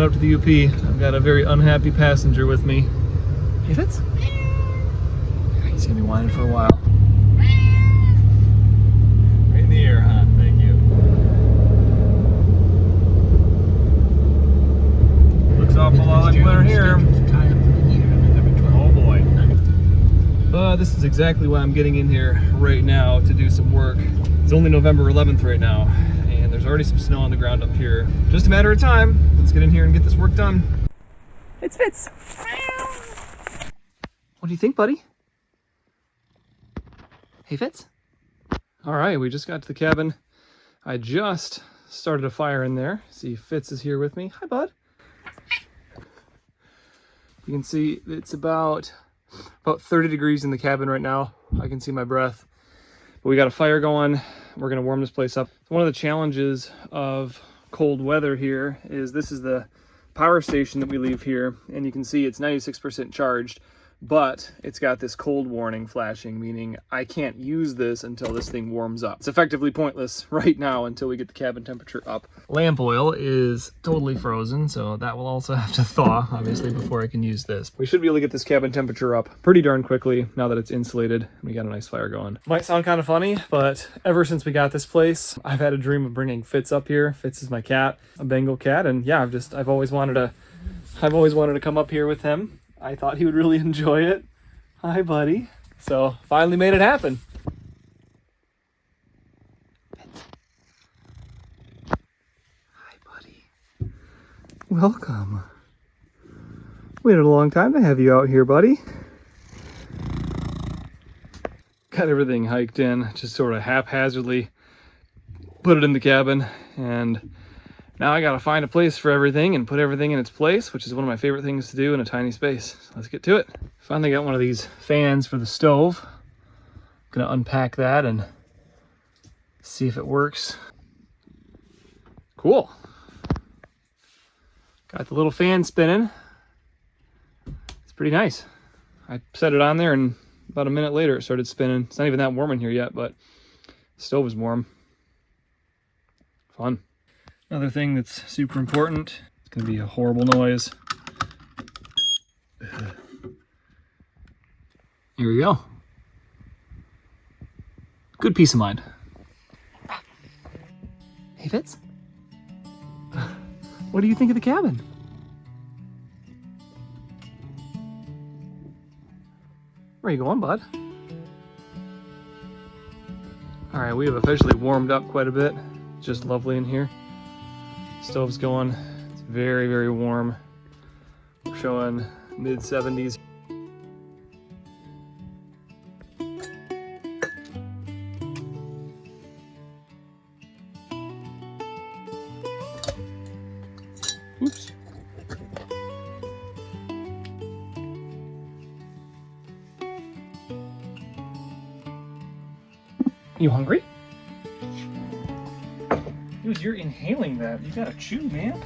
head up to the UP. I've got a very unhappy passenger with me. Hey, Fitz. He's gonna be whining for a while. Right in the air, huh? Thank you. Looks awful lot like winter here. Oh boy. This is exactly why I'm getting in here right now to do some work. It's only November 11th right now, and there's already some snow on the ground up here. Just a matter of time. Let's get in here and get this work done. It's Fitz. What do you think, buddy? Hey, Fitz. All right, we just got to the cabin. I just started a fire in there. See, Fitz is here with me. Hi, bud. You can see it's about 30 degrees in the cabin right now. I can see my breath. But we got a fire going. We're gonna warm this place up. One of the challenges of cold weather here is this is the power station that we leave here, and you can see it's 96% charged, but it's got this cold warning flashing, meaning I can't use this until this thing warms up. It's effectively pointless right now until we get the cabin temperature up. Lamp oil is totally frozen, so that will also have to thaw, obviously, before I can use this. We should be able to get this cabin temperature up pretty darn quickly now that it's insulated and we got a nice fire going. Might sound kind of funny, but ever since we got this place, I've had a dream of bringing Fitz up here. Fitz is my cat, a Bengal cat, and yeah, I've always wanted to come up here with him. I thought he would really enjoy it. Hi, buddy. So finally made it happen. Hi, buddy. Welcome. Waited a long time to have you out here, buddy. Got everything hiked in, just sort of haphazardly put it in the cabin, and now I gotta find a place for everything and put everything in its place, which is one of my favorite things to do in a tiny space. So let's get to it. Finally got one of these fans for the stove. Gonna unpack that and see if it works. Cool. Got the little fan spinning. It's pretty nice. I set it on there and about a minute later it started spinning. It's not even that warm in here yet, but the stove is warm. Fun. Another thing that's super important, it's gonna be a horrible noise. Here we go. Good peace of mind. Hey, Fitz. What do you think of the cabin? Where are you going, bud? All right, we have officially warmed up quite a bit. It's just lovely in here. Stove's going. It's very, very warm. We're showing mid-70s. Oops. You hungry? Dude, you're inhaling that. You gotta chew, man.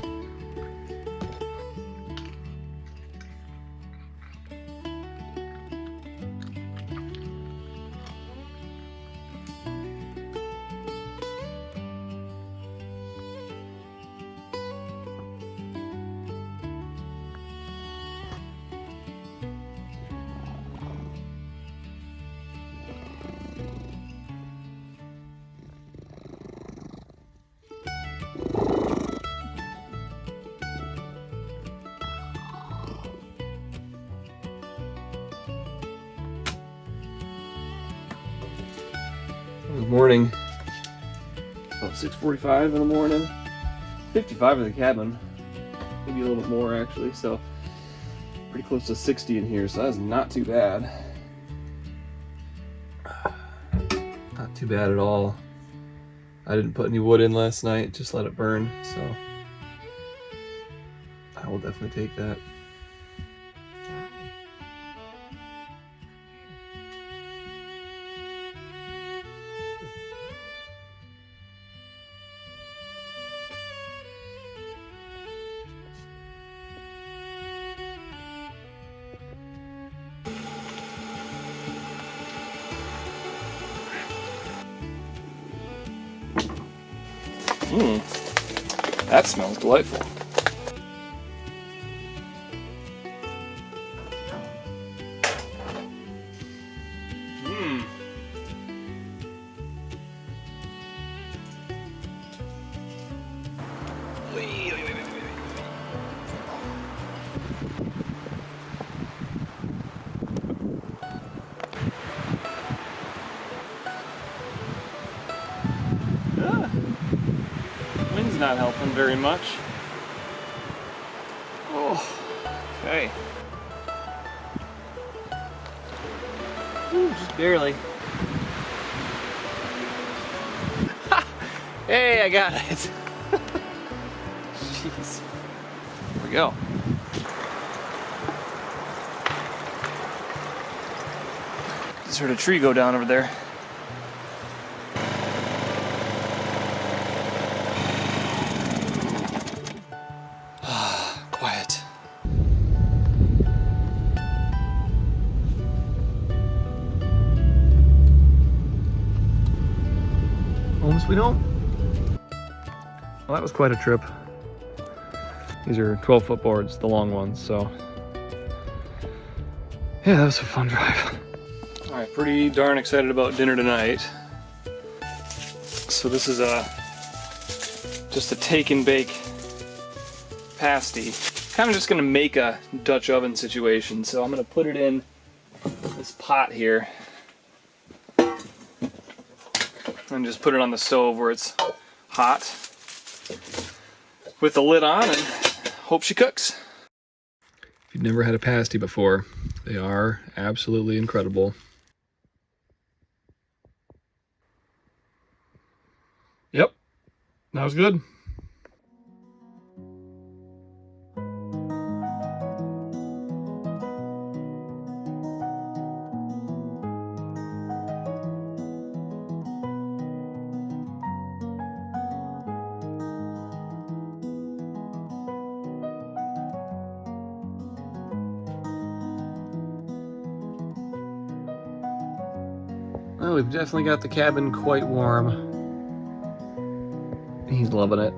Good morning. About 6:45 in the morning. 55 in the cabin. Maybe a little bit more actually, so pretty close to 60 in here, so that's not too bad. Not too bad at all. I didn't put any wood in last night, just let it burn, so I will definitely take that. That smells delightful. not helping very much. Oh, okay. Ooh, just barely. Hey, I got it. Jeez. Here we go. Just heard a tree go down over there. Quiet. Home sweet home. Well, that was quite a trip. These are 12-foot boards, the long ones, so yeah, that was a fun drive. All right, pretty darn excited about dinner tonight. So this is just a take and bake pasty. Kind of just gonna make a Dutch oven situation. So I'm gonna put it in this pot here and just put it on the stove where it's hot with the lid on and hope she cooks. If you've never had a pasty before, they are absolutely incredible. Yep, that was good. Well, we've definitely got the cabin quite warm. He's loving it.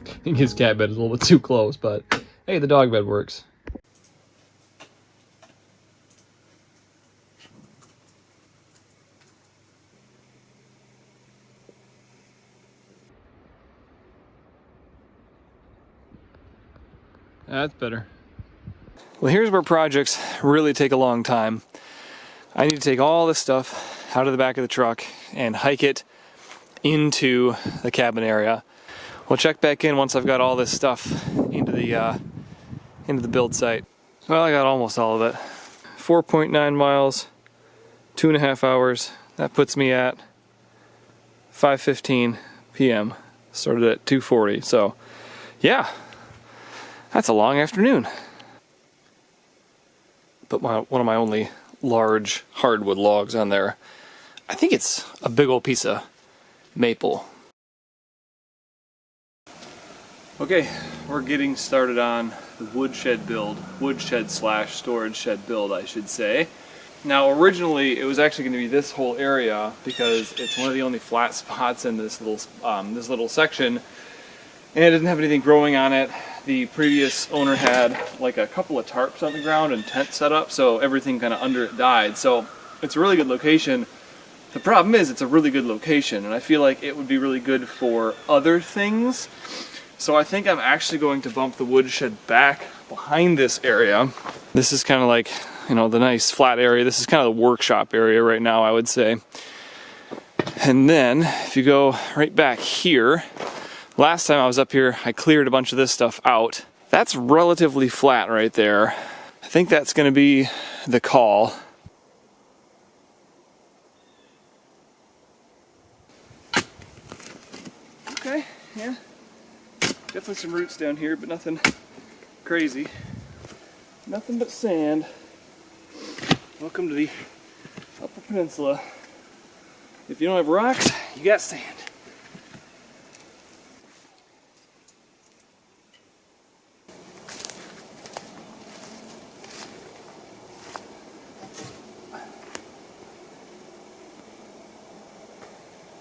I think his cat bed is a little bit too close, but hey, the dog bed works. That's better. Well, here's where projects really take a long time. I need to take all this stuff out of the back of the truck and hike it into the cabin area. We'll check back in once I've got all this stuff into the build site. Well, I got almost all of it. 4.9 miles, 2.5 hours. That puts me at 5:15 p.m. Started at 2:40. So, yeah, that's a long afternoon. Put one of my only large hardwood logs on there. I think it's a big old piece of maple. Okay, we're getting started on the woodshed build. Woodshed / storage shed build, I should say. Now, originally, it was actually going to be this whole area because it's one of the only flat spots in this little section, and it doesn't have anything growing on it. The previous owner had like a couple of tarps on the ground and tent set up, so everything kind of under it died. So it's a really good location. The problem is it's a really good location, and I feel like it would be really good for other things. So I think I'm actually going to bump the woodshed back behind this area. This is kind of like, you know, the nice flat area. This is kind of the workshop area right now, I would say. And then if you go right back here, last time I was up here, I cleared a bunch of this stuff out. That's relatively flat right there. I think that's going to be the call. Okay, yeah. Definitely some roots down here, but nothing crazy. Nothing but sand. Welcome to the Upper Peninsula. If you don't have rocks, you got sand.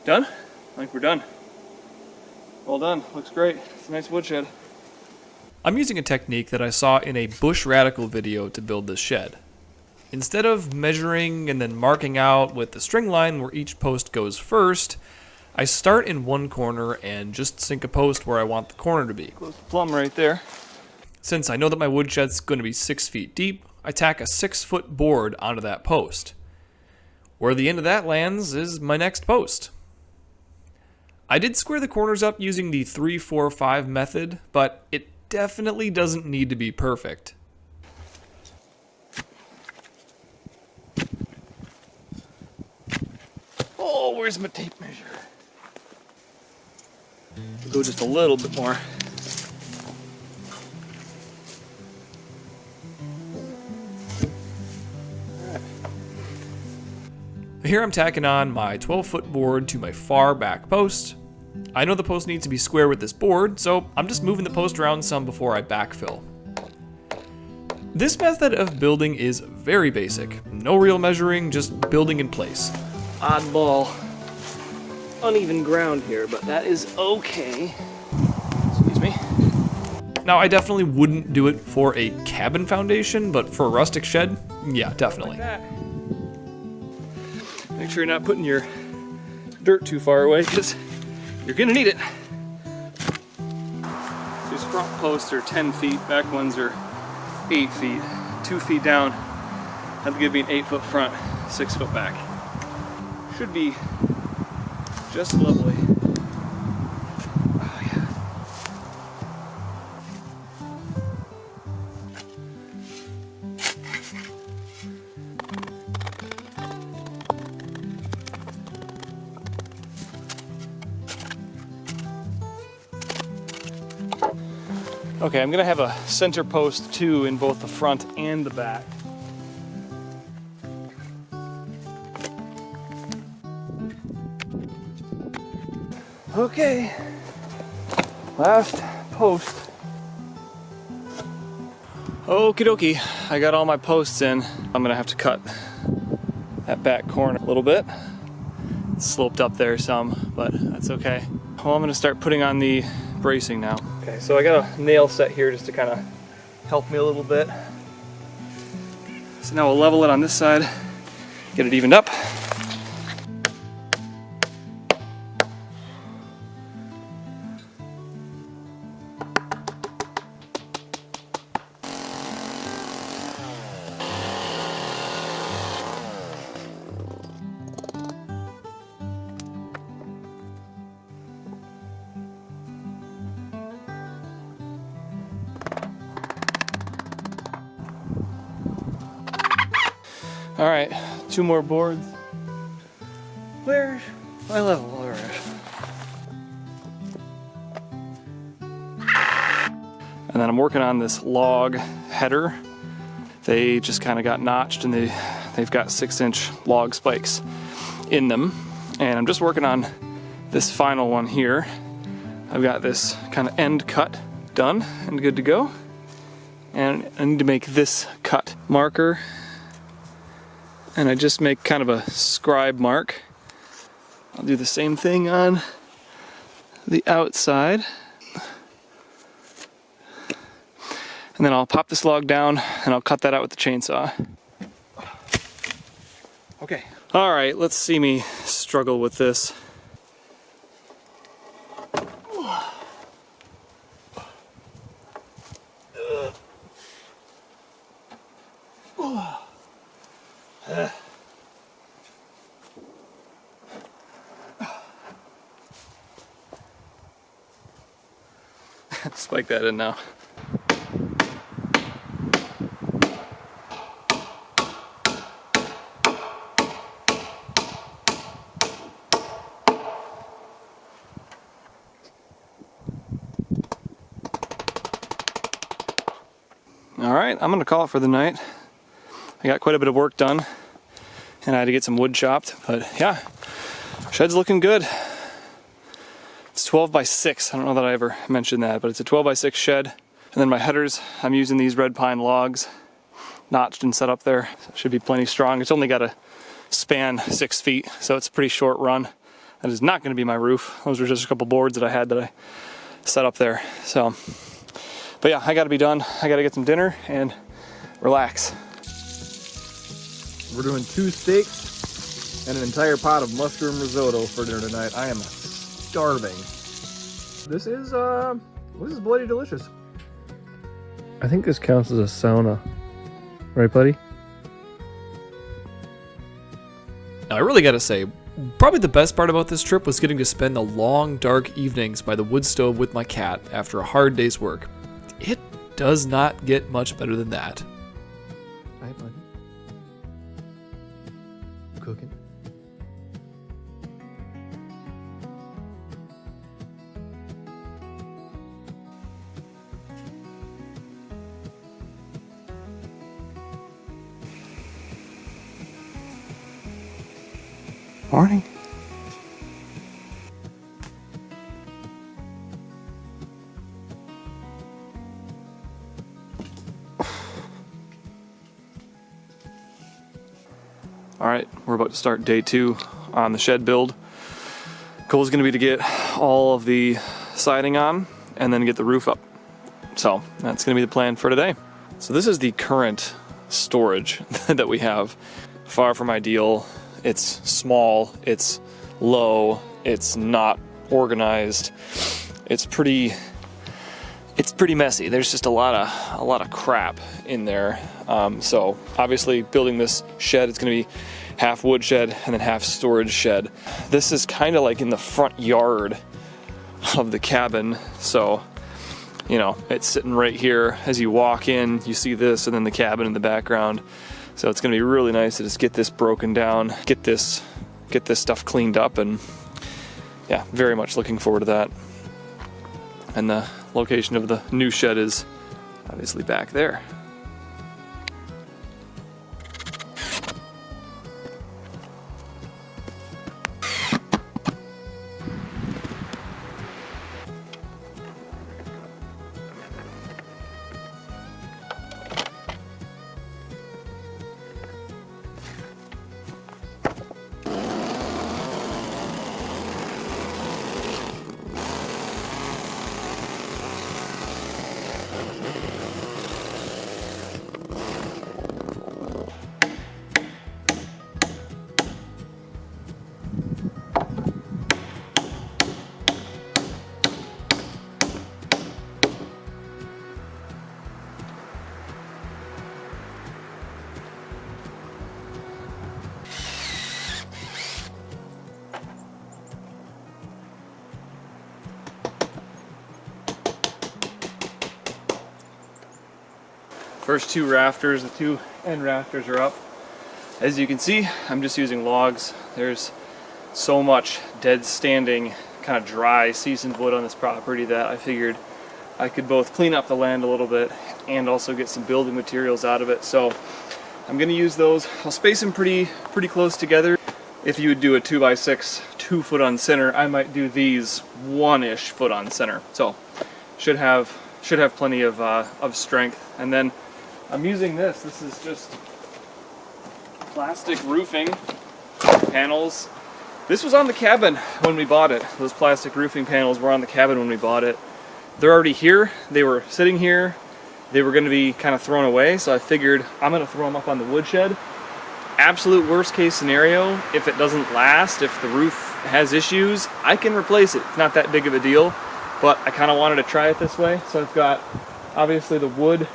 Done? I think we're done. Well done. Looks great. It's a nice woodshed. I'm using a technique that I saw in a bush radical video to build this shed. Instead of measuring and then marking out with the string line where each post goes first, I start in one corner and just sink a post where I want the corner to be. Close the plumb right there. Since I know that my woodshed's going to be 6 feet deep, I tack a 6-foot board onto that post. Where the end of that lands is my next post. I did square the corners up using the 3-4-5 method, but it definitely doesn't need to be perfect. Oh, where's my tape measure? Go just a little bit more. Here I'm tacking on my 12-foot board to my far back post. I know the post needs to be square with this board, so I'm just moving the post around some before I backfill. This method of building is very basic. No real measuring, just building in place. Oddball, uneven ground here, but that is okay. Excuse me. Now, I definitely wouldn't do it for a cabin foundation, but for a rustic shed, yeah, definitely. Like make sure you're not putting your dirt too far away, because you're gonna need it. These front posts are 10 feet, back ones are 8 feet. 2 feet down, that'll give me an 8-foot front, 6-foot back. Should be just lovely. Oh yeah. Okay, I'm gonna have a center post too in both the front and the back. Okay, last post. Okie dokie, I got all my posts in. I'm gonna have to cut that back corner a little bit. It's sloped up there some, but that's okay. Well, I'm gonna start putting on the bracing now. Okay, so I got a nail set here just to kind of help me a little bit. So now we'll level it on this side, get it evened up. All right, 2 more boards. Where's my level? All right. And then I'm working on this log header. They just kind of got notched and they've got 6-inch log spikes in them. And I'm just working on this final one here. I've got this kind of end cut done and good to go. And I need to make this cut marker. And I just make kind of a scribe mark. I'll do the same thing on the outside. And then I'll pop this log down and I'll cut that out with the chainsaw. Okay. All right, let's see me struggle with this. Spike that in now. All right, I'm gonna call it for the night. I got quite a bit of work done and I had to get some wood chopped, but yeah, shed's looking good. It's 12 by 6. I don't know that I ever mentioned that, but it's a 12 by 6 shed. And then my headers, I'm using these red pine logs, notched and set up there. So it should be plenty strong. It's only got a span 6 feet, so it's a pretty short run. That is not going to be my roof. Those are just a couple boards that I had that I set up there. So, but yeah, I got to be done. I got to get some dinner and relax. We're doing 2 steaks and an entire pot of mushroom risotto for dinner tonight. I am starving. This is bloody delicious. I think this counts as a sauna. Right, buddy? Now, I really gotta say, Probably the best part about this trip was getting to spend the long, dark evenings by the wood stove with my cat after a hard day's work. It does not get much better than that. Hi, buddy. Cooking. Morning. All right, we're about to start day 2 on the shed build. Goal is going to be to get all of the siding on and then get the roof up. So that's going to be the plan for today. So this is the current storage that we have. Far from ideal. It's small, it's low, it's not organized. It's pretty messy. There's just a lot of crap in there. So obviously building this shed, it's going to be half wood shed and then half storage shed. This is kind of like in the front yard of the cabin. So, you know, it's sitting right here. As you walk in, you see this and then the cabin in the background. So it's going to be really nice to just get this broken down, get this stuff cleaned up, and yeah, very much looking forward to that. And the location of the new shed is obviously back there. First 2 rafters, the 2 end rafters are up. As you can see, I'm just using logs. There's so much dead standing, kind of dry, seasoned wood on this property that I figured I could both clean up the land a little bit and also get some building materials out of it. So I'm going to use those. I'll space them pretty close together. If you would do a 2x6, 2 foot on center, I might do these 1-ish foot on center. So should have plenty of strength. And then I'm using this. This is just plastic roofing panels. This was on the cabin when we bought it. Those plastic roofing panels were on the cabin when we bought it. They're already here. They were sitting here. They were going to be kind of thrown away, so I figured I'm going to throw them up on the woodshed. Absolute worst case scenario, if it doesn't last, if the roof has issues, I can replace it. It's not that big of a deal, but I kind of wanted to try it this way. So I've got obviously the wood,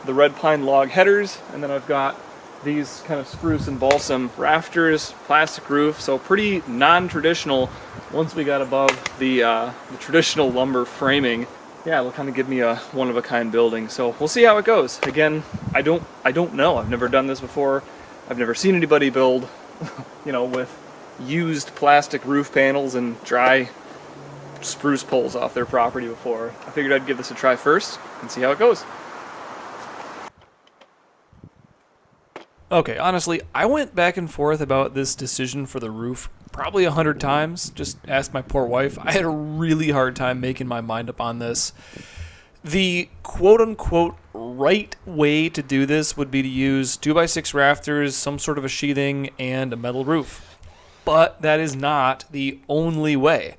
the red pine log headers, and then I've got these kind of spruce and balsam rafters, plastic roof, so pretty non-traditional once we got above the traditional lumber framing. Yeah, it'll kind of give me a one-of-a-kind building, so we'll see how it goes. Again, I don't know. I've never done this before. I've never seen anybody build, you know, with used plastic roof panels and dry spruce poles off their property before. I figured I'd give this a try first and see how it goes. Okay, honestly, I went back and forth about this decision for the roof probably 100 times. Just ask my poor wife. I had a really hard time making my mind up on this. The quote-unquote right way to do this would be to use 2x6 rafters, some sort of a sheathing, and a metal roof. But that is not the only way.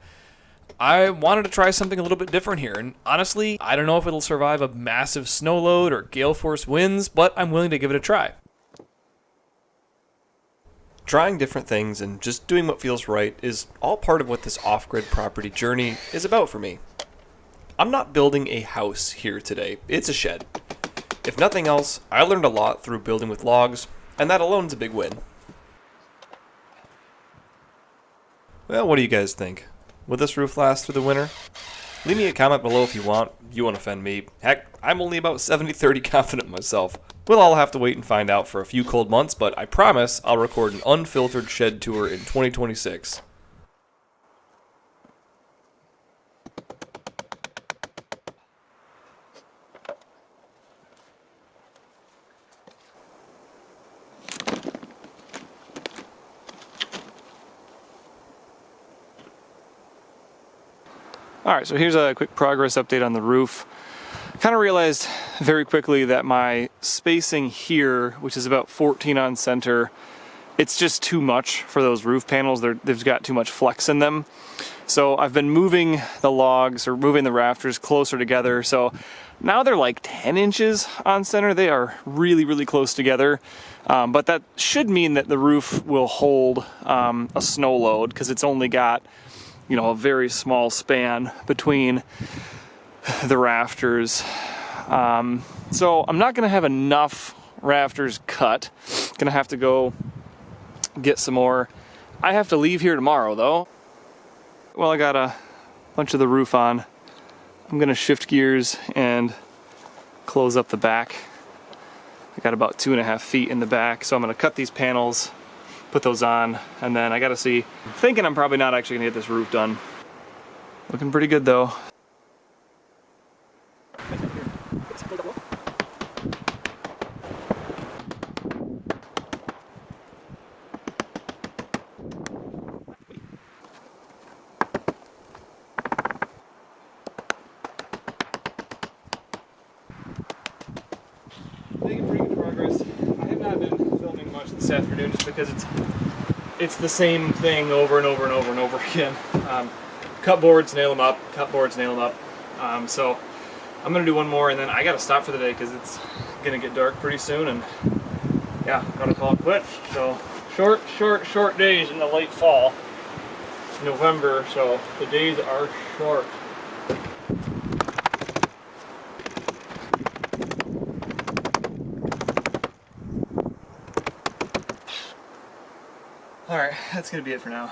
I wanted to try something a little bit different here, and honestly, I don't know if it'll survive a massive snow load or gale force winds, but I'm willing to give it a try. Trying different things and just doing what feels right is all part of what this off-grid property journey is about for me. I'm not building a house here today, it's a shed. If nothing else, I learned a lot through building with logs, and that alone's a big win. Well, what do you guys think? Will this roof last through the winter? Leave me a comment below if you want. You won't offend me. Heck, I'm only about 70-30 confident myself. We'll all have to wait and find out for a few cold months, but I promise I'll record an unfiltered shed tour in 2026. All right, so here's a quick progress update on the roof. Kind of realized very quickly that my spacing here, which is about 14 on center, it's just too much for those roof panels. They've got too much flex in them. So I've been moving the logs or moving the rafters closer together. So now they're like 10 inches on center. They are really, really close together. But that should mean that the roof will hold a snow load because it's only got, you know, a very small span between the rafters. So I'm not going to have enough rafters cut. Going to have to go get some more. I have to leave here tomorrow though. Well, I got a bunch of the roof on. I'm going to shift gears and close up the back. I got about 2.5 feet in the back, so I'm going to cut these panels, put those on, and then I gotta see. I'm thinking I'm probably not actually gonna get this roof done. Looking pretty good though. Making pretty good progress. I have not been filming much this afternoon just because it's the same thing over and over and over and over again. Cut boards, nail them up, cut boards, nail them up. So I'm gonna do one more and then I gotta stop for the day because it's gonna get dark pretty soon, and yeah, gotta call it quits. So short days in the late fall, November, so the days are short. Alright, that's gonna be it for now.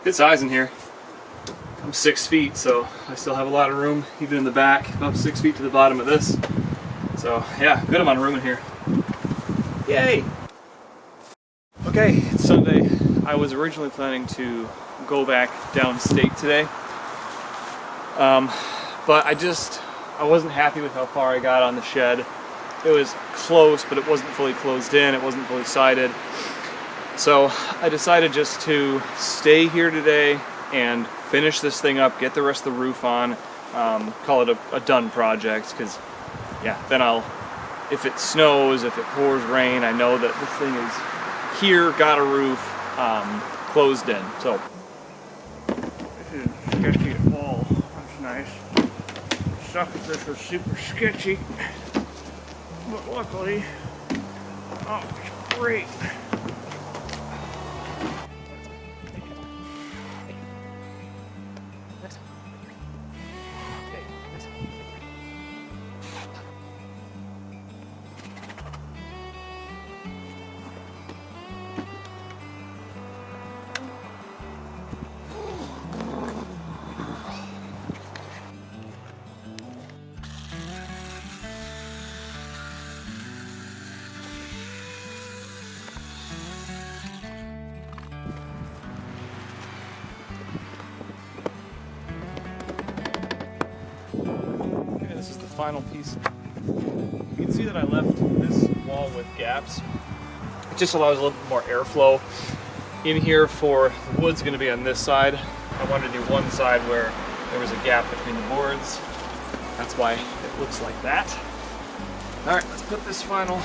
Good size in here. I'm 6 feet, so I still have a lot of room, even in the back, about 6 feet to the bottom of this. So yeah, good amount of room in here. Yay! Okay, it's Sunday. I was originally planning to go back downstate today. But I wasn't happy with how far I got on the shed. It was close, but it wasn't fully closed in, it wasn't fully sided. So I decided just to stay here today and finish this thing up, get the rest of the roof on, call it a done project, because yeah, then if it snows, if it pours rain, I know that this thing is here, got a roof, closed in. So this is sketchy at all. That's nice. Sucks if this was super sketchy. But luckily, oh, it's great. This is the final piece. You can see that I left this wall with gaps. It just allows a little bit more airflow in here. For the wood's going to be on this side. I wanted to do one side where there was a gap between the boards. That's why it looks like that. Alright, let's put this final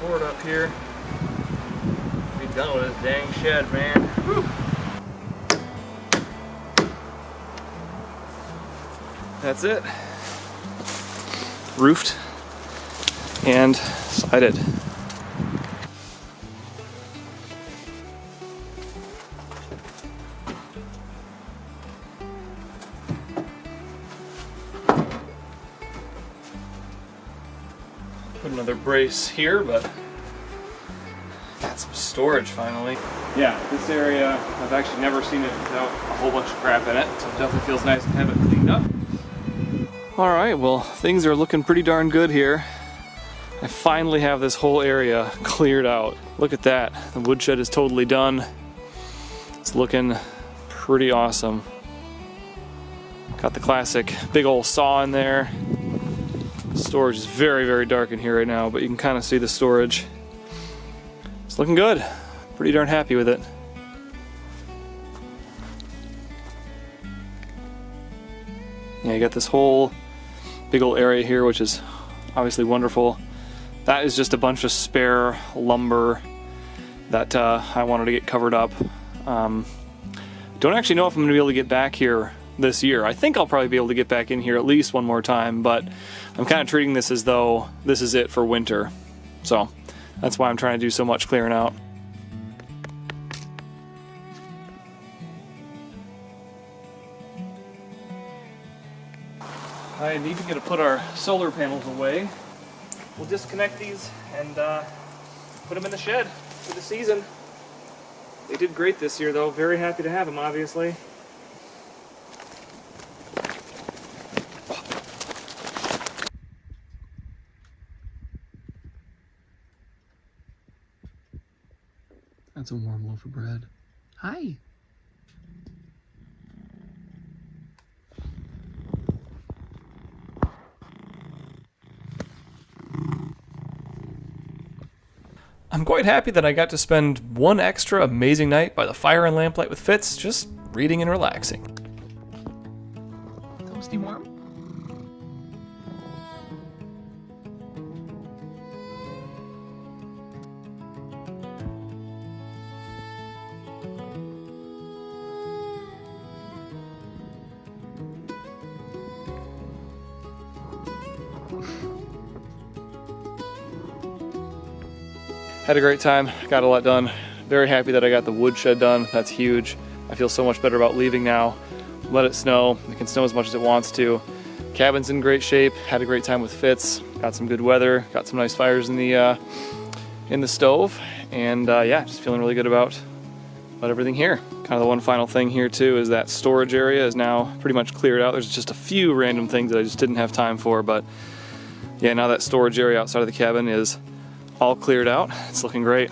board up here. Be done with this dang shed, man. Whew. That's it. Roofed and sided. Put another brace here, but got some storage finally. Yeah, this area, I've actually never seen it without a whole bunch of crap in it, so it definitely feels nice to have it cleaned up. Alright, well, things are looking pretty darn good here. I finally have this whole area cleared out. Look at that, the woodshed is totally done. It's looking pretty awesome. Got the classic big old saw in there. Storage is very, very dark in here right now, but you can kind of see the storage. It's looking good. Pretty darn happy with it. Yeah, you got this whole big old area here, which is obviously wonderful. That is just a bunch of spare lumber that I wanted to get covered up. Don't actually know if I'm going to be able to get back here this year. I think I'll probably be able to get back in here at least one more time, but I'm kind of treating this as though this is it for winter. So that's why I'm trying to do so much clearing out. I need to put our solar panels away. We'll disconnect these and put them in the shed for the season. They did great this year though. Very happy to have them, obviously. That's a warm loaf of bread. Hi. I'm quite happy that I got to spend one extra amazing night by the fire and lamplight with Fitz, just reading and relaxing. Toasty warm? Had a great time, got a lot done. Very happy that I got the woodshed done, that's huge. I feel so much better about leaving now. Let it snow, it can snow as much as it wants to. Cabin's in great shape, had a great time with Fitz, got some good weather, got some nice fires in the stove, and yeah, just feeling really good about everything here. Kind of the one final thing here too is that storage area is now pretty much cleared out. There's just a few random things that I just didn't have time for, but yeah, now that storage area outside of the cabin is all cleared out. It's looking great.